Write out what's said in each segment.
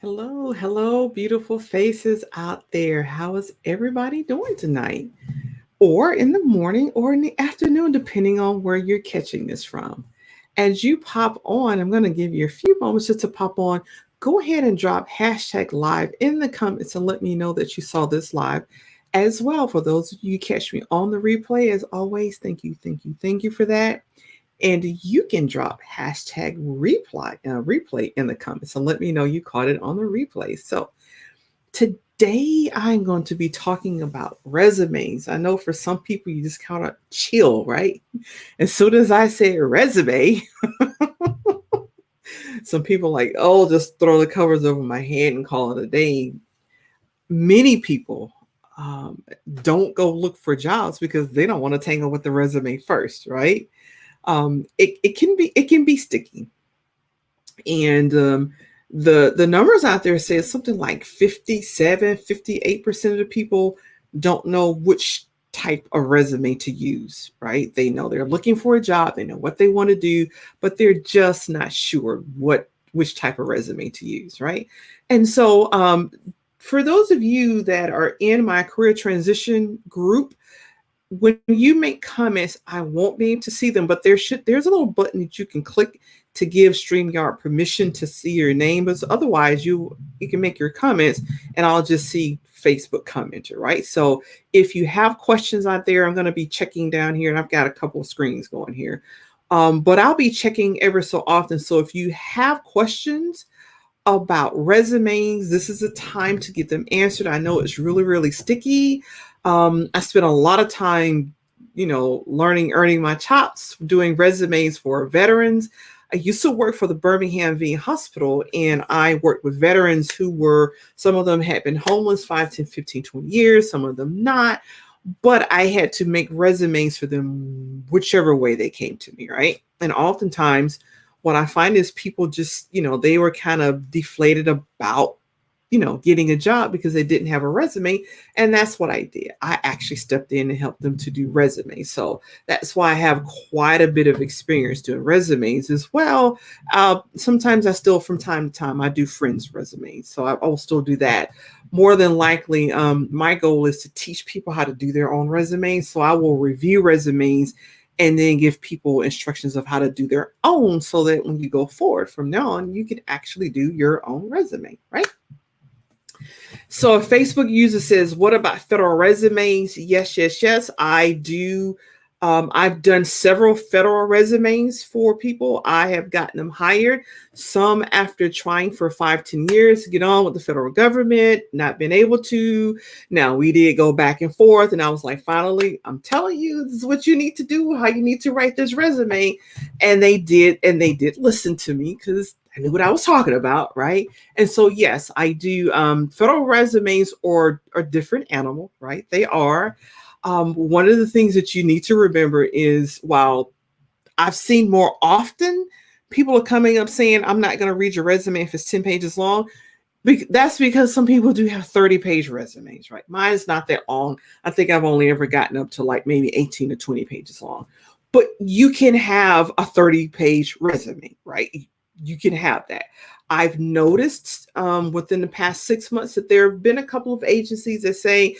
Hello, hello, beautiful faces out there. How is everybody doing tonight? Or in the morning or in the afternoon, depending on where you're catching this from. As you pop on, I'm going to give you a few moments just to pop on. Go ahead and drop hashtag live in the comments and let me know that you saw this live as well. For those of you who catch me on the replay, as always, thank you, thank you, thank you for that. And you can drop hashtag replay in the comments and let me know you caught it on the replay. So today I'm going to be talking about resumes. I know for some people you just kind of chill, right? As soon as I say resume, some people like, oh, just throw the covers over my head and call it a day. Many people um, don't go look for jobs because they don't want to tangle with the resume first, right? It can be sticky, and the numbers out there say something like 57, 58% of the people don't know which type of resume to use, right? They know they're looking for a job, they know what they want to do, but they're just not sure which type of resume to use, right? And so for those of you that are in my career transition group, when you make comments, I won't be able to see them, but there's a little button that you can click to give StreamYard permission to see your name. But otherwise, you can make your comments, and I'll just see Facebook commenter, right? So if you have questions out there, I'm going to be checking down here, and I've got a couple of screens going here. But I'll be checking ever so often. So if you have questions about resumes, this is a time to get them answered. I know it's really, really sticky. I spent a lot of time, earning my chops, doing resumes for veterans. I used to work for the Birmingham V Hospital, and I worked with veterans some of them had been homeless 5, 10, 15, 20 years, some of them not. But I had to make resumes for them whichever way they came to me, right? And oftentimes, what I find is people just, they were kind of deflated about getting a job because they didn't have a resume. And that's what I did. I actually stepped in and helped them to do resumes. So that's why I have quite a bit of experience doing resumes as well. Sometimes I still, from time to time, I do friends' resumes. So I will still do that. More than likely, my goal is to teach people how to do their own resumes. So I will review resumes and then give people instructions of how to do their own so that when you go forward from now on, you can actually do your own resume, right? So a Facebook user says, what about federal resumes? Yes, yes, yes. I do. I've done several federal resumes for people. I have gotten them hired. Some after trying for 5, 10 years to get on with the federal government, not been able to. Now we did go back and forth, and I was like, finally, I'm telling you, this is what you need to do, how you need to write this resume. And they did listen to me because I knew what I was talking about, right? And so, yes, I do. Federal resumes are a different animal, right? They are. One of the things that you need to remember is while I've seen more often people are coming up saying, I'm not going to read your resume if it's 10 pages long. That's because some people do have 30-page resumes, right? Mine is not that long. I think I've only ever gotten up to like maybe 18 or 20 pages long. But you can have a 30-page resume, right? You can have that. I've noticed within the past 6 months that there have been a couple of agencies that say,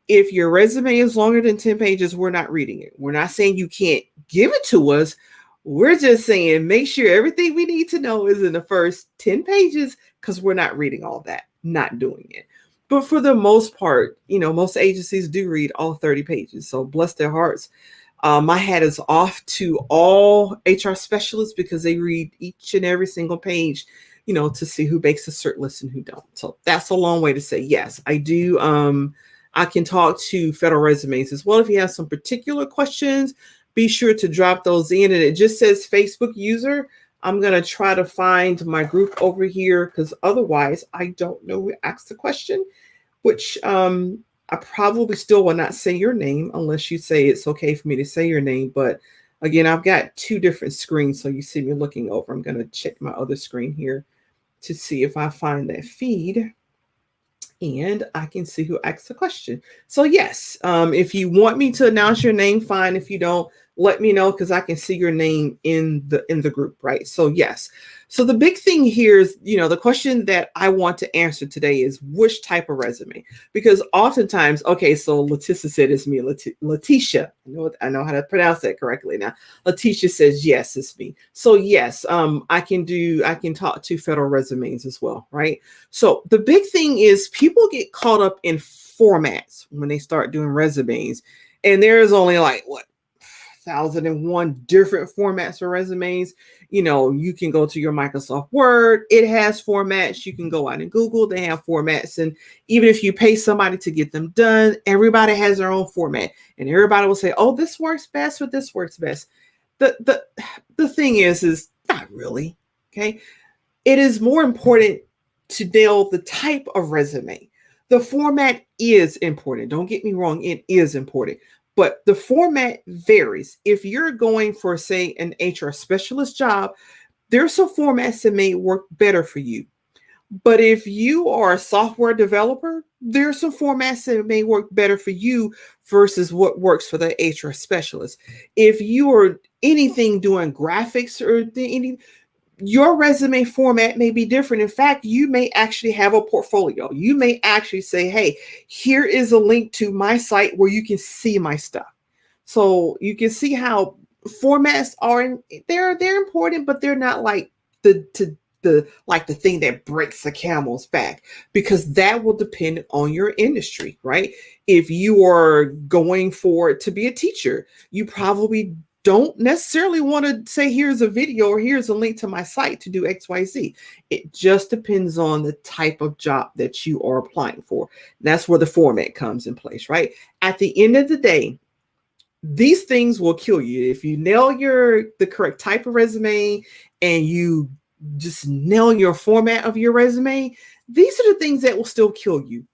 if your resume is longer than 10 pages, we're not reading it. We're not saying you can't give it to us. We're just saying make sure everything we need to know is in the first 10 pages because we're not reading all that, not doing it. But for the most part, most agencies do read all 30 pages. So bless their hearts. My hat is off to all HR specialists because they read each and every single page, to see who makes a cert list and who don't. So that's a long way to say, yes, I do. I can talk to federal resumes as well. If you have some particular questions, be sure to drop those in. And it just says Facebook user. I'm going to try to find my group over here because otherwise I don't know who asked the question, which I probably still will not say your name unless you say it's okay for me to say your name. But again, I've got 2 different screens. So you see me looking over. I'm going to check my other screen here to see if I find that feed. And I can see who asked the question. So yes, if you want me to announce your name, fine. If you don't, let me know because I can see your name in the group, right? So yes. So the big thing here is, the question that I want to answer today is which type of resume? Because oftentimes, okay, so Leticia said it's me, Leticia. I know how to pronounce that correctly now. Leticia says yes, it's me. So yes, I can talk to federal resumes as well, right? So the big thing is people get caught up in formats when they start doing resumes, and there's only like 1,001 different formats for resumes. You can go to your Microsoft Word, it has formats. You can go out and Google, they have formats. And even if you pay somebody to get them done, everybody has their own format. And everybody will say, oh, this works best or this works best. The thing is not really, okay? It is more important to nail the type of resume. The format is important. Don't get me wrong, it is important. But the format varies. If you're going for, say, an HR specialist job, there's some formats that may work better for you. But if you are a software developer, there's some formats that may work better for you versus what works for the HR specialist. If you are anything doing graphics or your resume format may be different. In fact, you may actually have a portfolio. You may actually say, hey, here is a link to my site where you can see my stuff. So you can see how formats are, they're important, but they're not like the thing that breaks the camel's back, because that will depend on your industry, right? If you are going for to be a teacher, you probably don't necessarily want to say, here's a video or here's a link to my site to do XYZ. It just depends on the type of job that you are applying for. That's where the format comes in place, right? At the end of the day, these things will kill you. If you nail the correct type of resume and you just nail your format of your resume, these are the things that will still kill you.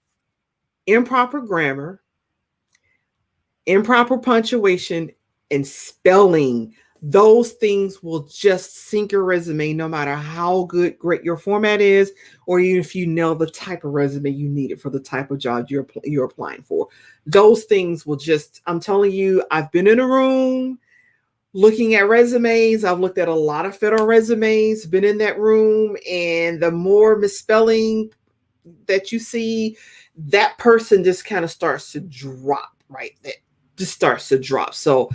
Improper grammar, improper punctuation, and spelling. Those things will just sink your resume no matter how great your format is, or even if you nail the type of resume you need for the type of job you're applying for. Those things will just, I'm telling you, I've been in a room looking at resumes. I've looked at a lot of federal resumes, been in that room, and the more misspelling that you see, that person just kind of starts to drop, right? That just starts to drop. So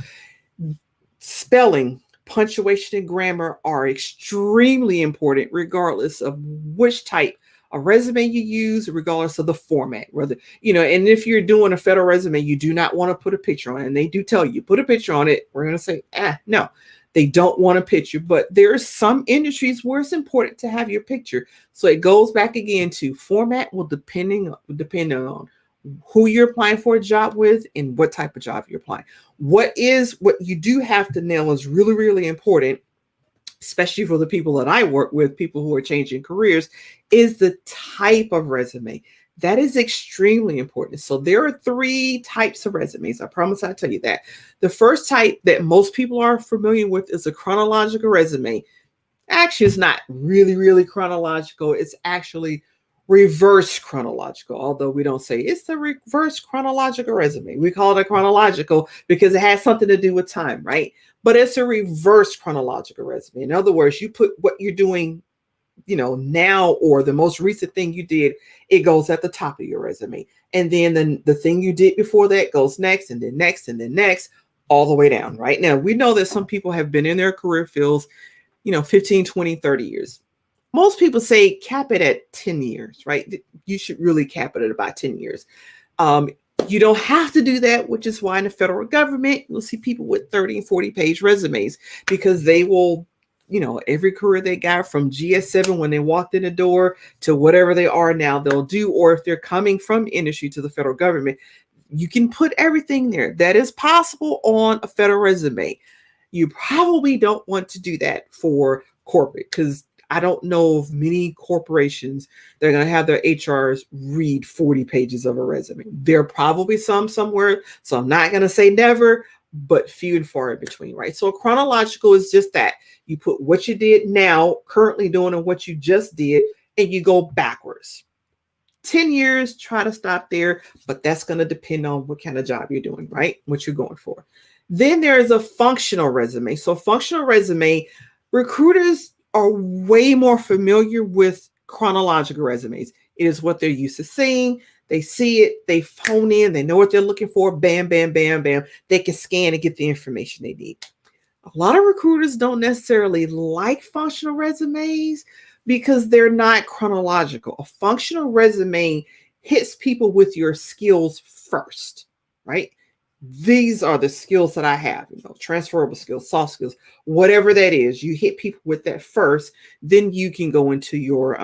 spelling, punctuation, and grammar are extremely important, regardless of which type of resume you use, regardless of the format. Whether, and if you're doing a federal resume, you do not want to put a picture on it. And they do tell you, put a picture on it. We're going to say, no, they don't want a picture. But there's some industries where it's important to have your picture. So it goes back again to format will depend on who you're applying for a job with and what type of job you're applying. What you do have to nail is really, really important, especially for the people that I work with, people who are changing careers, is the type of resume. That is extremely important. So there are 3 types of resumes. I promise I'll tell you that. The first type that most people are familiar with is a chronological resume. Actually, it's not really, really chronological. It's actually reverse chronological, although we don't say it's the reverse chronological resume. We call it a chronological because it has something to do with time, right? But it's a reverse chronological resume. In other words, you put what you're doing, now, or the most recent thing you did, it goes at the top of your resume. And then the thing you did before that goes next, and then next, and then next, all the way down, right? Now, we know that some people have been in their career fields, 15, 20, 30 years. Most people say cap it at 10 years, right? You should really cap it at about 10 years. You don't have to do that, which is why in the federal government, you'll see people with 30 and 40-page resumes, because they will, every career they got from GS7 when they walked in the door to whatever they are now, they'll do, or if they're coming from industry to the federal government, you can put everything there. That is possible on a federal resume. You probably don't want to do that for corporate, because I don't know of many corporations that are going to have their HRs read 40 pages of a resume. There are probably some somewhere, so I'm not going to say never, but few and far in between, right? So chronological is just that. You put what you did now, currently doing, and what you just did, and you go backwards. 10 years, try to stop there, but that's going to depend on what kind of job you're doing, right? What you're going for. Then there is a functional resume. So functional resume, recruiters are way more familiar with chronological resumes. It is what they're used to seeing. They see it, they phone in, they know what they're looking for. Bam, bam, bam, bam. They can scan and get the information they need. A lot of recruiters don't necessarily like functional resumes because they're not chronological. A functional resume hits people with your skills first, right? These are the skills that I have, transferable skills, soft skills, whatever that is. You hit people with that first, then you can go into your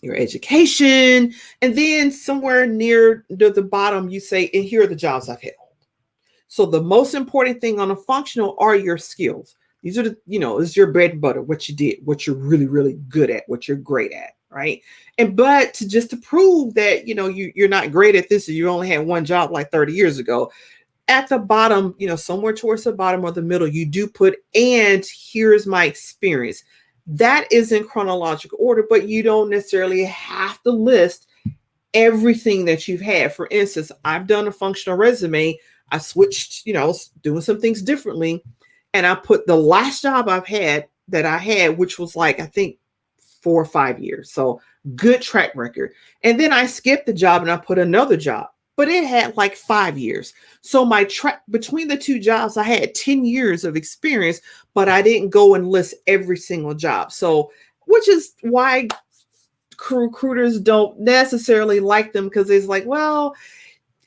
education, and then somewhere near the bottom, you say, and here are the jobs I've held. So the most important thing on a functional are your skills. These are this is your bread and butter, what you did, what you're really, really good at, what you're great at, right? But to prove that, you're not great at this, or you only had one job like 30 years ago, at the bottom, somewhere towards the bottom or the middle, you do put, and here's my experience. That is in chronological order, but you don't necessarily have to list everything that you've had. For instance, I've done a functional resume. I switched, doing some things differently. And I put the last job I had, which was like, I think 4 or 5 years. So good track record. And then I skipped the job and I put another job, but it had like 5 years. So my track between the two jobs, I had 10 years of experience, but I didn't go and list every single job. So, which is why recruiters don't necessarily like them, because it's like, well,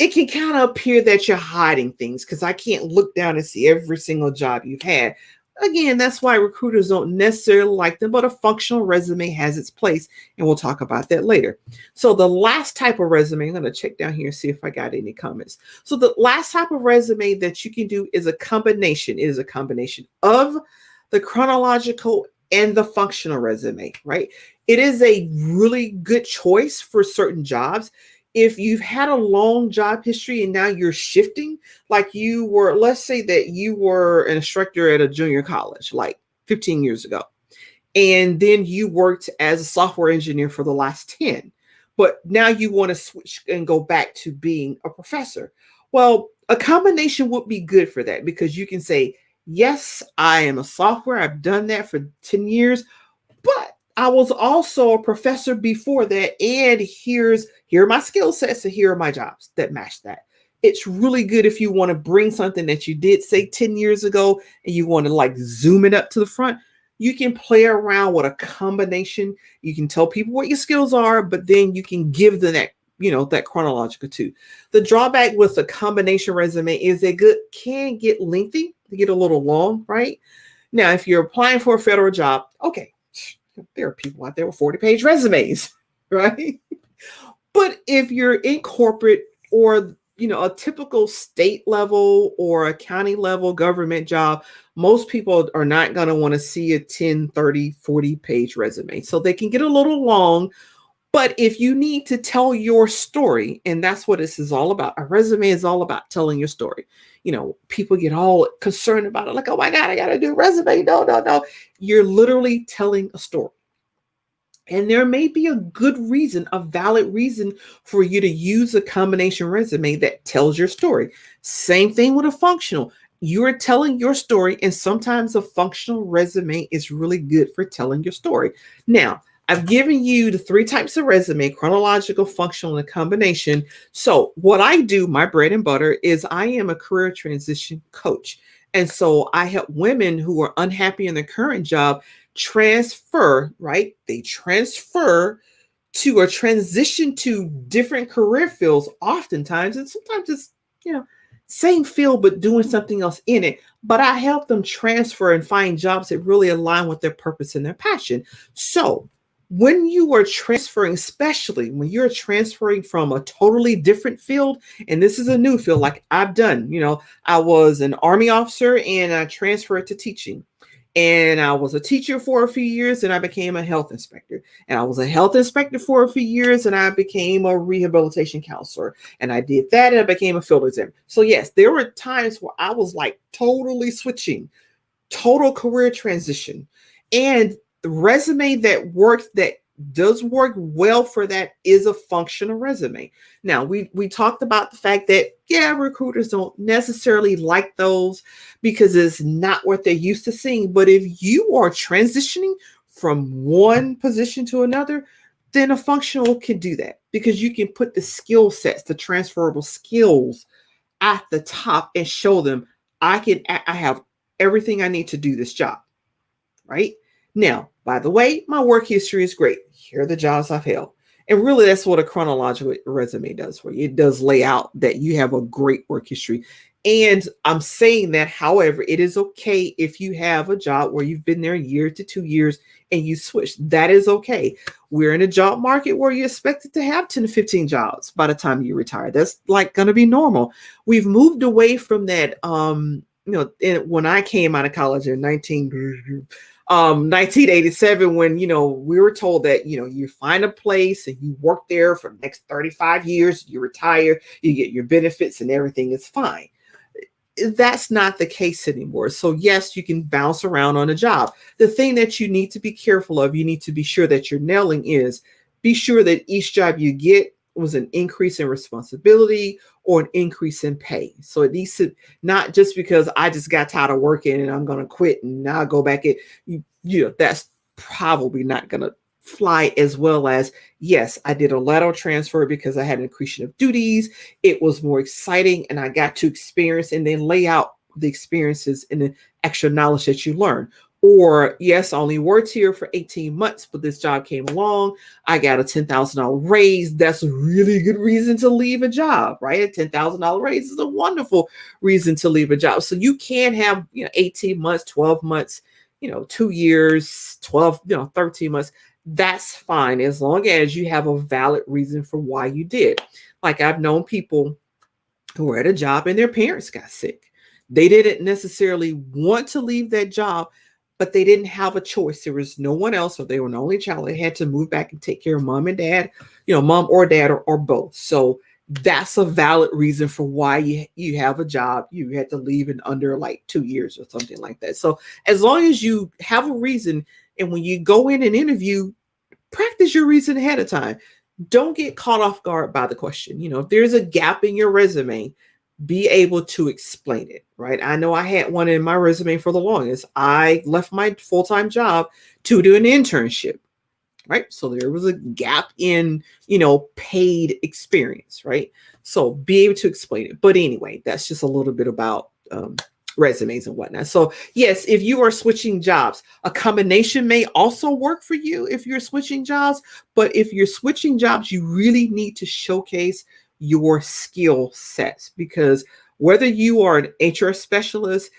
it can kind of appear that you're hiding things because I can't look down and see every single job you've had. Again, that's why recruiters don't necessarily like them, but a functional resume has its place, and we'll talk about that later. So the last type of resume, I'm going to check down here and see if I got any comments. So the last type of resume that you can do is a combination. It is a combination of the chronological and the functional resume, right? It is a really good choice for certain jobs. If you've had a long job history and now you're shifting, like you were, let's say that you were an instructor at a junior college, like 15 years ago, and then you worked as a software engineer for the last 10, but now you want to switch and go back to being a professor. Well, a combination would be good for that, because you can say, yes, I am a software. I've done that for 10 years, but I was also a professor before that, and here are my skill sets, and here are my jobs that match that. It's really good if you want to bring something that you did say 10 years ago and you want to like zoom it up to the front. You can play around with a combination. You can tell people what your skills are, but then you can give them that, that chronological too. The drawback with a combination resume is can get lengthy, they get a little long, right? Now, if you're applying for a federal job, okay, there are people out there with 40-page resumes, right? But if you're in corporate or, a typical state level or a county level government job, most people are not going to want to see a 10, 30, 40-page resume. So they can get a little long. But if you need to tell your story, and that's what this is all about, a resume is all about telling your story. People get all concerned about it, like, oh my God, I got to do a resume. No. You're literally telling a story. And there may be a good reason, a valid reason for you to use a combination resume that tells your story. Same thing with a functional. You're telling your story, and sometimes a functional resume is really good for telling your story. Now, I've given you the 3 types of resume: chronological, functional, and a combination. So what I do, my bread and butter, is I am a career transition coach. And so I help women who are unhappy in their current job transfer, right? They transfer to or transition to different career fields oftentimes. And sometimes it's, same field, but doing something else in it. But I help them transfer and find jobs that really align with their purpose and their passion. So when you are transferring, especially when you're transferring from a totally different field, and this is a new field, like I've done, I was an Army officer and I transferred to teaching. And I was a teacher for a few years and I became a health inspector. And I was a health inspector for a few years and I became a rehabilitation counselor. And I did that and I became a field examiner. So yes, there were times where I was like totally switching, total career transition. And the resume that worked, that does work well for that is a functional resume. Now, we talked about the fact that, yeah, recruiters don't necessarily like those because it's not what they're used to seeing. But if you are transitioning from one position to another, then a functional can do that because you can put the skill sets, the transferable skills at the top and show them I have everything I need to do this job, right? Now, by the way, my work history is great. Here are the jobs I've held. And really, that's what a chronological resume does for you. It does lay out that you have a great work history. And I'm saying that, however, it is okay if you have a job where you've been there a year to 2 years and you switch. That is okay. We're in a job market where you're expected to have 10 to 15 jobs by the time you retire. That's like going to be normal. We've moved away from that. When I came out of college in 1987, when, we were told that, you find a place and you work there for the next 35 years, you retire, you get your benefits and everything is fine. That's not the case anymore. So yes, you can bounce around on a job. The thing that you need to be careful of, you need to be sure that you're nailing is be sure that each job you get was an increase in responsibility or an increase in pay. So it needs to not just because I just got tired of working and I'm going to quit and now go back in, that's probably not going to fly, as well as, yes, I did a lateral transfer because I had an increase of duties. It was more exciting and I got to experience and then lay out the experiences and the extra knowledge that you learn. Or, yes, I only worked here for 18 months, but this job came along. I got a $10,000 raise. That's a really good reason to leave a job, right? A $10,000 raise is a wonderful reason to leave a job. So you can have, 18 months, 12 months, 2 years, 12, 13 months. That's fine as long as you have a valid reason for why you did. Like, I've known people who were at a job and their parents got sick. They didn't necessarily want to leave that job, but they didn't have a choice. There was no one else, or they were an only child. They had to move back and take care of mom and dad, mom or dad or both. So that's a valid reason for why you have a job. You had to leave in under like 2 years or something like that. So as long as you have a reason, and when you go in and interview, practice your reason ahead of time. Don't get caught off guard by the question. If there's a gap in your resume, be able to explain it, right? I know I had one in my resume for the longest. I left my full-time job to do an internship, right? So there was a gap in, paid experience, right? So be able to explain it. But anyway, that's just a little bit about resumes and whatnot. So yes, if you are switching jobs, a combination may also work for you if you're switching jobs. But if you're switching jobs, you really need to showcase your skill sets, because whether you are an HR specialist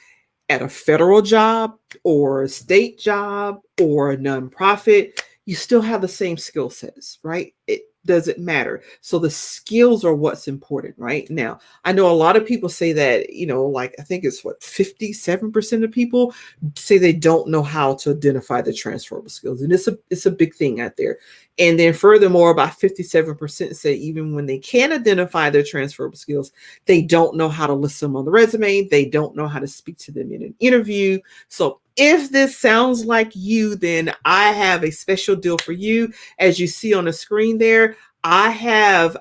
at a federal job or a state job or a nonprofit, you still have the same skill sets, right? It doesn't matter. So the skills are what's important, right? Now, I know a lot of people say that, like I think it's 57% of people say they don't know how to identify the transferable skills. And it's a big thing out there. And then furthermore, about 57% say even when they can identify their transferable skills, they don't know how to list them on the resume. They don't know how to speak to them in an interview. So if this sounds like you, then I have a special deal for you. As you see on the screen there, I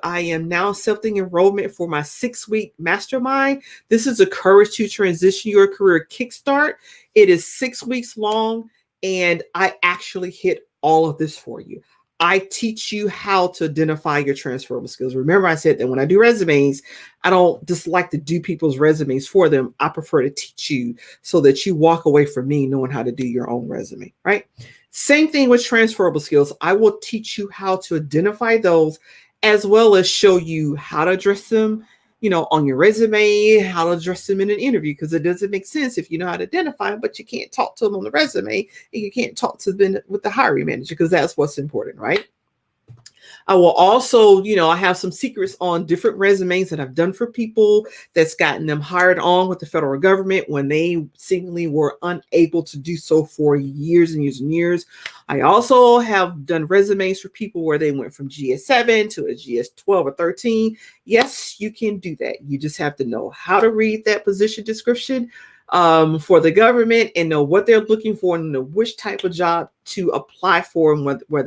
am now accepting enrollment for my 6-week mastermind. This is a Courage to Transition Your Career Kickstart. It is 6 weeks long, and I actually hit all of this for you. I teach you how to identify your transferable skills. Remember, I said that when I do resumes, I don't just like to do people's resumes for them. I prefer to teach you so that you walk away from me knowing how to do your own resume, right? Same thing with transferable skills. I will teach you how to identify those, as well as show you how to address them, on your resume, how to address them in an interview, because it doesn't make sense if you know how to identify them, but you can't talk to them on the resume and you can't talk to them with the hiring manager, because that's what's important, right? I will also, I have some secrets on different resumes that I've done for people that's gotten them hired on with the federal government when they seemingly were unable to do so for years and years and years. I also have done resumes for people where they went from GS7 to a GS12 or 13. Yes, you can do that. You just have to know how to read that position description. for the government and know what they're looking for and know which type of job to apply for and where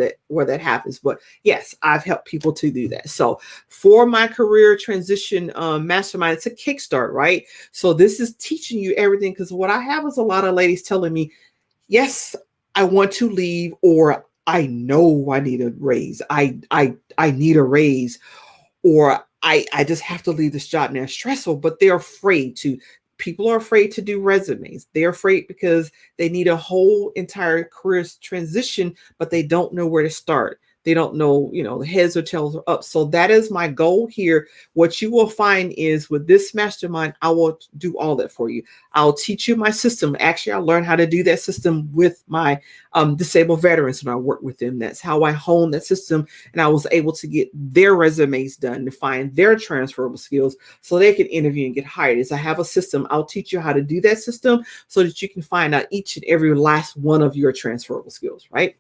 that happens. But yes, I've helped people to do that. So for my career transition mastermind, it's a kickstart, right? So this is teaching you everything, because what I have is a lot of ladies telling me, yes, I want to leave, or I know I need a raise. I need a raise, or I just have to leave this job now. It's stressful, but they're afraid to. People are afraid to do resumes. They're afraid because they need a whole entire career transition, but they don't know where to start. They don't know, the heads or tails are up. So that is my goal here. What you will find is with this mastermind, I will do all that for you. I'll teach you my system. Actually, I learned how to do that system with my disabled veterans when I work with them. That's how I honed that system. And I was able to get their resumes done, to find their transferable skills so they can interview and get hired. Is I have a system. I'll teach you how to do that system so that you can find out each and every last one of your transferable skills, right?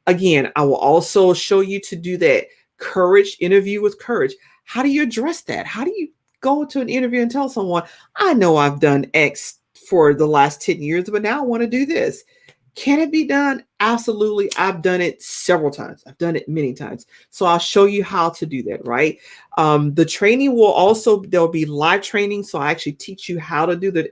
Again, I will also show you to do that courage interview with courage. How do you address that? How do you go to an interview and tell someone, I know I've done X for the last 10 years, but now I want to do this? Can it be done? Absolutely. I've done it several times. I've done it many times. So I'll show you how to do that, right? The training will also, there'll be live training. So I actually teach you how to do the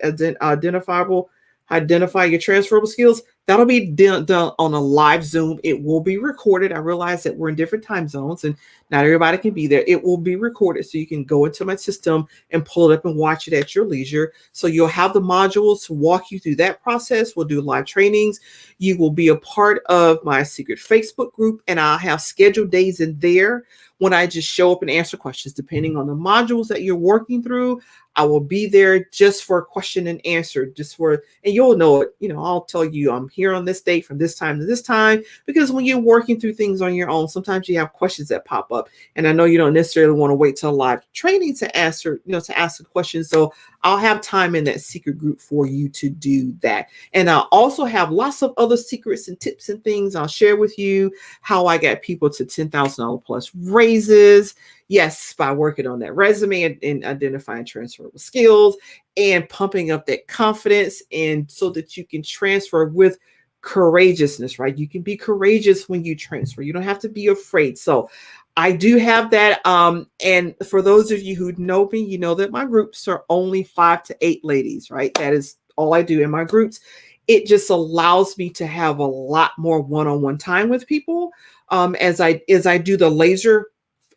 identify your transferable skills. That'll be done on a live Zoom. It will be recorded. I realize that we're in different time zones and not everybody can be there. It will be recorded, so you can go into my system and pull it up and watch it at your leisure. So you'll have the modules to walk you through that process. We'll do live trainings. You will be a part of my secret Facebook group, and I'll have scheduled days in there when I just show up and answer questions. Depending on the modules that you're working through, I will be there just for a question and answer, and you'll know it. I'll tell you I'm here on this date from this time to this time, because when you're working through things on your own, sometimes you have questions that pop up. And I know you don't necessarily want to wait till live training to answer, to ask a question. So I'll have time in that secret group for you to do that. And I'll also have lots of other secrets and tips and things. I'll share with you how I got people to $10,000 plus raises. Yes, by working on that resume and identifying transferable skills and pumping up that confidence, and so that you can transfer with courageousness, right? You can be courageous when you transfer. You don't have to be afraid. So I do have that. And for those of you who know me, you know that my groups are only 5 to 8 ladies, right? That is all I do in my groups. It just allows me to have a lot more one-on-one time with people as I do the laser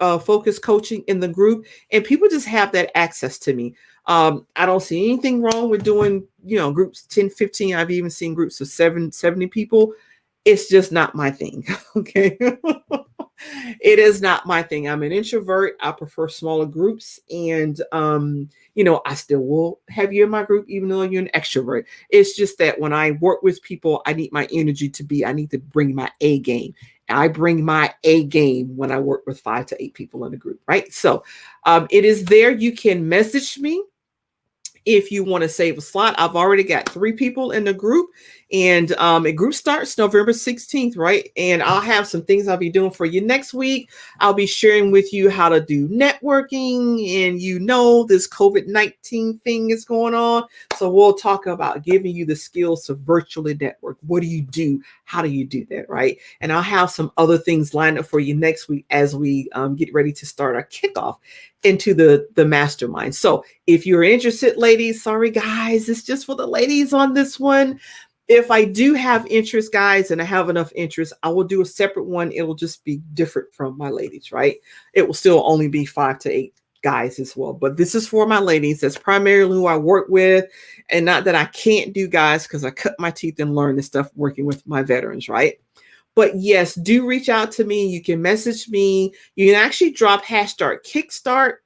focus coaching in the group, and people just have that access to me. I don't see anything wrong with doing, groups 10, 15. I've even seen groups of 70 people. It's just not my thing. Okay. It is not my thing. I'm an introvert. I prefer smaller groups. And, I still will have you in my group, even though you're an extrovert. It's just that when I work with people, I need my energy I need to bring my A game. I bring my A game when I work with 5 to 8 people in a group, right? So it is there. You can message me if you want to save a slot. I've already got 3 people in the group, and a group starts November 16th, right? And I'll have some things I'll be doing for you next week. I'll be sharing with you how to do networking, and this COVID-19 thing is going on. So we'll talk about giving you the skills to virtually network. What do you do? How do you do that, right? And I'll have some other things lined up for you next week as we get ready to start our kickoff into the mastermind. So if you're interested, ladies, sorry guys, it's just for the ladies on this one. If I do have interest, guys, and I have enough interest, I will do a separate one. It will just be different from my ladies, right? It will still only be 5 to 8 guys as well. But this is for my ladies. That's primarily who I work with. And not that I can't do guys, because I cut my teeth and learn this stuff working with my veterans, right? But yes, do reach out to me. You can message me. You can actually drop hashtag Kickstart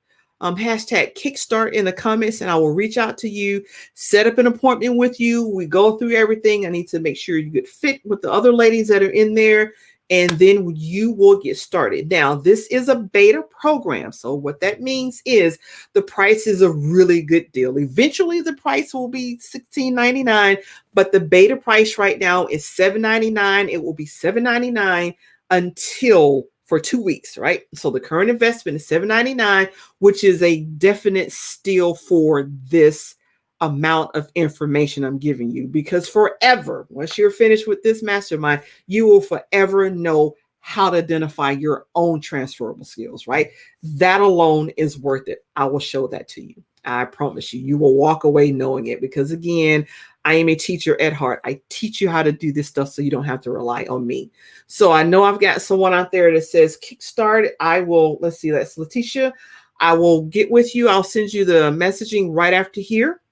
in the comments, and I will reach out to you, set up an appointment with you. We go through everything. I need to make sure you get fit with the other ladies that are in there, and then you will get started. Now, this is a beta program. So what that means is the price is a really good deal. Eventually, the price will be $16.99, but the beta price right now is $7.99. It will be $7.99 for 2 weeks, right? So the current investment is $7.99, which is a definite steal for this amount of information I'm giving you, because forever, once you're finished with this mastermind, you will forever know how to identify your own transferable skills, right? That alone is worth it. I will show that to you. I promise you, you will walk away knowing it, because again, I am a teacher at heart. I teach you how to do this stuff so you don't have to rely on me. So I know I've got someone out there that says kickstart. I will, let's see, that's Letitia. I will get with you. I'll send you the messaging right after here.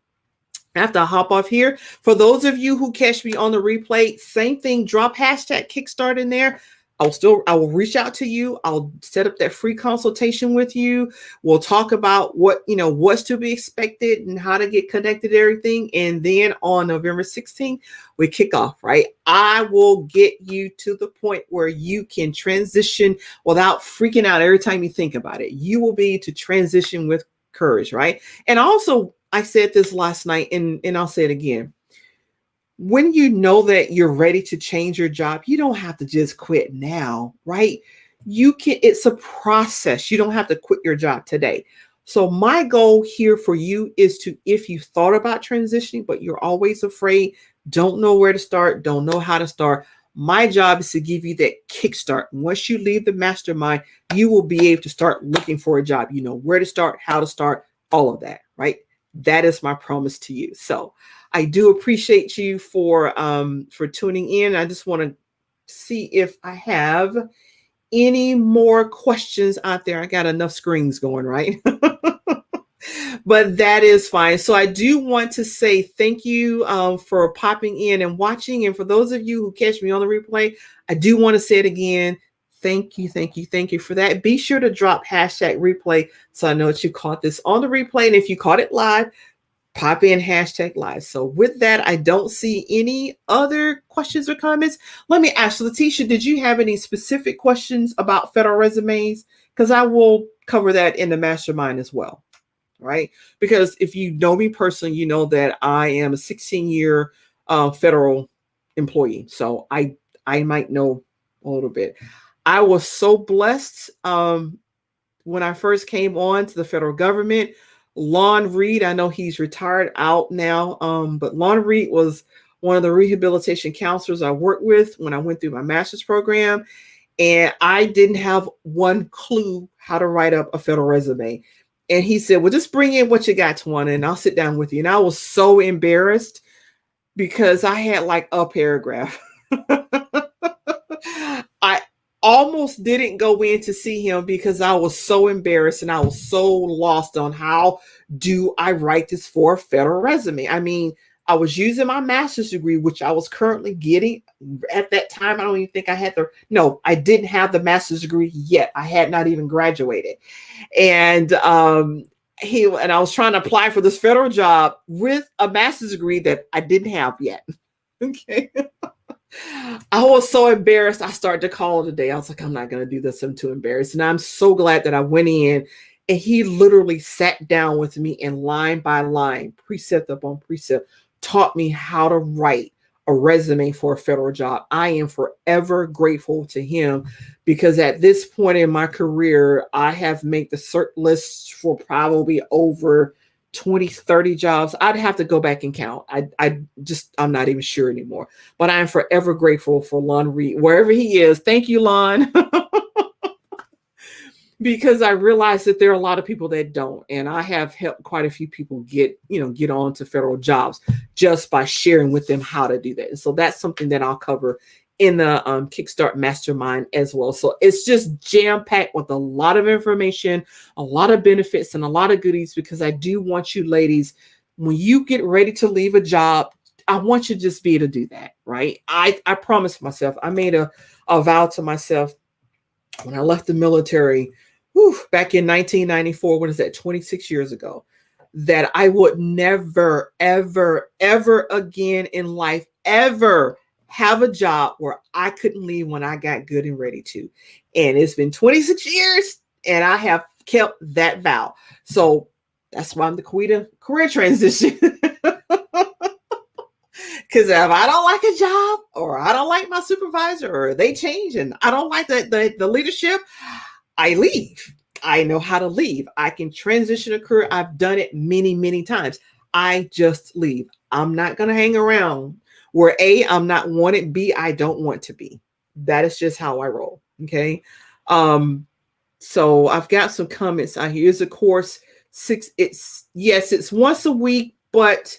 After I hop off here. For those of you who catch me on the replay, same thing, drop hashtag kickstart in there. I will reach out to you. I'll set up that free consultation with you. We'll talk about what's to be expected and how to get connected to everything. And then on November 16th, we kick off, right? I will get you to the point where you can transition without freaking out every time you think about it. You will be able to transition with courage, right? And also, I said this last night, and I'll say it again. When you know that you're ready to change your job, you don't have to just quit now, right? It's a process. You don't have to quit your job today. So my goal here for you is to, if you thought about transitioning, but you're always afraid, don't know where to start, don't know how to start, my job is to give you that kickstart. Once you leave the mastermind, you will be able to start looking for a job. You know where to start, how to start, all of that, right? That is my promise to you. So I do appreciate you for tuning in. I just want to see if I have any more questions out there. I got enough screens going, right? But that is fine. So I do want to say thank you for popping in and watching. And for those of you who catch me on the replay, I do want to say it again. Thank you for that. Be sure to drop hashtag replay so I know that you caught this on the replay. And if you caught it live, pop in hashtag live. So with that, I don't see any other questions or comments. Let me ask Letitia, did you have any specific questions about federal resumes? Because I will cover that in the mastermind as well, right? Because if you know me personally, you know that I am a 16-year federal employee. So I might know a little bit. I was so blessed when I first came on to the federal government. Lon Reed, I know he's retired out now, but Lon Reed was one of the rehabilitation counselors I worked with when I went through my master's program. And I didn't have one clue how to write up a federal resume. And he said, well, just bring in what you got, Twanna, and I'll sit down with you. And I was so embarrassed because I had like a paragraph. I almost didn't go in to see him because I was so embarrassed and I was so lost on how do I write this for a federal resume. I mean, I was using my master's degree, which I was currently getting at that time. I don't even think I had I didn't have the master's degree yet. I had not even graduated. And I was trying to apply for this federal job with a master's degree that I didn't have yet. Okay. I was so embarrassed. I started to call it a day. I was like, I'm not going to do this. I'm too embarrassed. And I'm so glad that I went in and he literally sat down with me and line by line, precept upon precept, taught me how to write a resume for a federal job. I am forever grateful to him because at this point in my career, I have made the cert list for probably over 20, 30 jobs. I'd have to go back and count. I'm not even sure anymore, but I'm forever grateful for Lon Reed, wherever he is. Thank you, Lon. Because I realized that there are a lot of people that don't. And I have helped quite a few people get on to federal jobs just by sharing with them how to do that. And so that's something that I'll cover in the Kickstart Mastermind as well. So it's just jam-packed with a lot of information, a lot of benefits, and a lot of goodies, because I do want you ladies, when you get ready to leave a job, I want you to just be able to do that, right? I promised myself, I made a vow to myself when I left the military, back in 1994, what is that, 26 years ago, that I would never, ever, ever again in life, ever have a job where I couldn't leave when I got good and ready to. And it's been 26 years and I have kept that vow. So that's why I'm the queen of career transition. Because if I don't like a job or I don't like my supervisor or they change and I don't like the leadership, I leave. I know how to leave. I can transition a career. I've done it many, many times. I just leave. I'm not going to hang around where A, I'm not wanted, B, I don't want to be. That is just how I roll. Okay. So I've got some comments out here. Here's a course it's once a week, but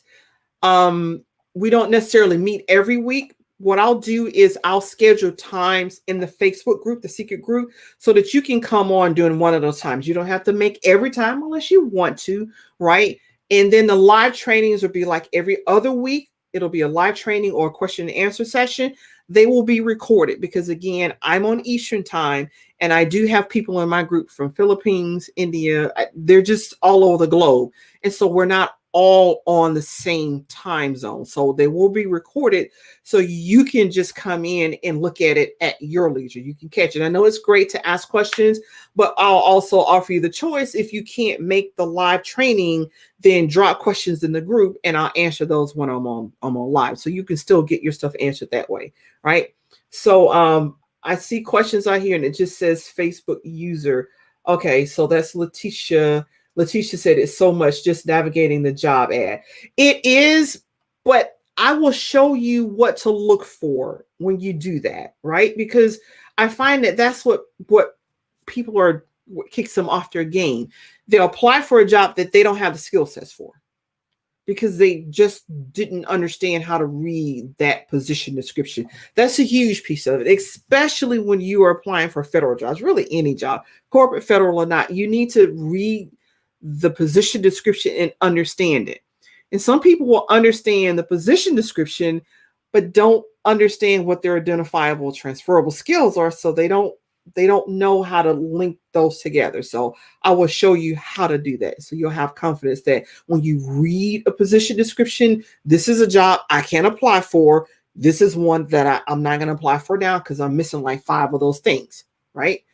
we don't necessarily meet every week. What I'll do is I'll schedule times in the Facebook group, the secret group, so that you can come on during one of those times. You don't have to make every time unless you want to, right? And then the live trainings will be like every other week. It'll be a live training or a question and answer session. They will be recorded because, again, I'm on Eastern time, and I do have people in my group from Philippines, India. They're just all over the globe. And so we're not all on the same time zone. So they will be recorded so you can just come in and look at it at your leisure. You can catch it. I know it's great to ask questions, but I'll also offer you the choice. If you can't make the live training, then drop questions in the group and I'll answer those when I'm on live. So you can still get your stuff answered that way, right? So I see questions out here and it just says Facebook user. Okay, so that's Letitia. Letitia said it's so much just navigating the job ad. It is, but I will show you what to look for when you do that, right? Because I find that that's what people are, what kicks them off their game. They'll apply for a job that they don't have the skill sets for because they just didn't understand how to read that position description. That's a huge piece of it, especially when you are applying for federal jobs, really any job, corporate, federal or not. You need to read the position description and understand it. And some people will understand the position description, but don't understand what their identifiable transferable skills are. So they don't know how to link those together. So I will show you how to do that. So you'll have confidence that when you read a position description, this is a job I can apply for. This is one that I'm not going to apply for now because I'm missing like 5 of those things, right?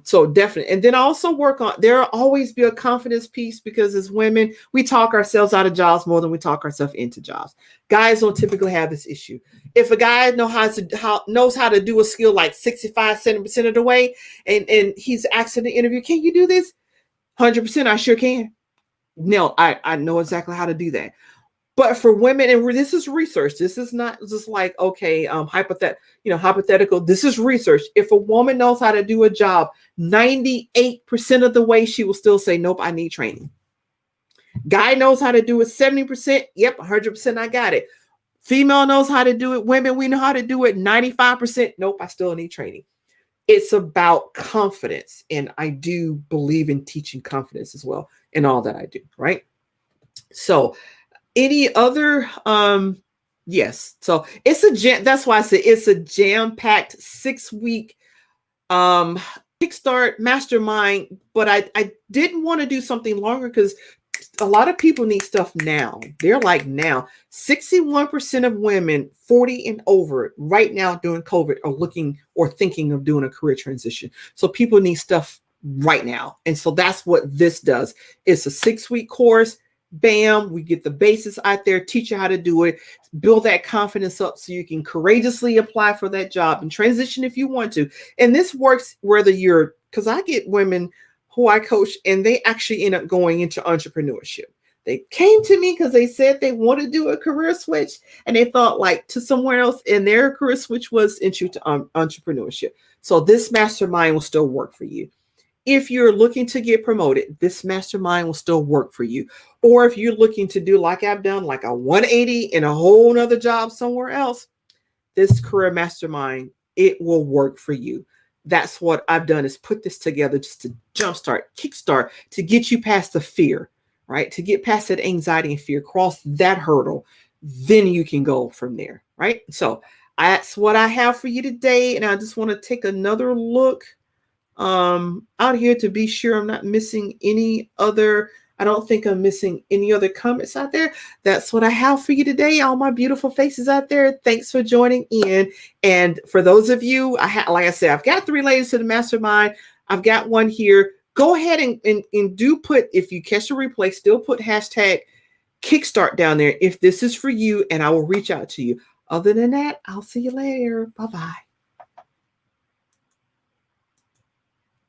So definitely. And then also work on, there'll always be a confidence piece because as women, we talk ourselves out of jobs more than we talk ourselves into jobs. Guys don't typically have this issue. If a guy knows how to do a skill like 65-70% of the way, and he's asking the interview, can you do this? 100%, I sure can. No, I know exactly how to do that. But for women, and this is research, this is not just like, okay, hypothetical. This is research. If a woman knows how to do a job, 98% of the way, she will still say, nope, I need training. Guy knows how to do it 70%. Yep, 100%, I got it. Female knows how to do it. Women, we know how to do it 95%. Nope, I still need training. It's about confidence. And I do believe in teaching confidence as well in all that I do, right? So any other, yes. So that's why I said it's a jam-packed 6-week Kickstart mastermind, but I didn't want to do something longer because a lot of people need stuff now. They're like now 61% of women 40 and over right now during COVID are looking or thinking of doing a career transition. So people need stuff right now. And so that's what this does. It's a 6-week course. Bam, we get the basis out there, teach you how to do it, build that confidence up so you can courageously apply for that job and transition if you want to. And this works whether you're, because I get women who I coach and they actually end up going into entrepreneurship. They came to me because they said they want to do a career switch and they thought like to somewhere else, and their career switch was into entrepreneurship. So this mastermind will still work for you. If you're looking to get promoted, this mastermind will still work for you. Or if you're looking to do like I've done, like a 180 in a whole nother job somewhere else, this career mastermind, it will work for you. That's what I've done, is put this together just to jumpstart, kickstart, to get you past the fear, right? To get past that anxiety and fear, cross that hurdle, then you can go from there, right? So that's what I have for you today. And I just want to take another look out here to be sure I'm not missing any other. I don't think I'm missing any other comments out there. That's what I have for you today. All my beautiful faces out there. Thanks for joining in. And for those of you, like I said, I've got 3 ladies to the mastermind. I've got one here. Go ahead and do put, if you catch the replay, still put hashtag Kickstart down there if this is for you, and I will reach out to you. Other than that, I'll see you later. Bye-bye.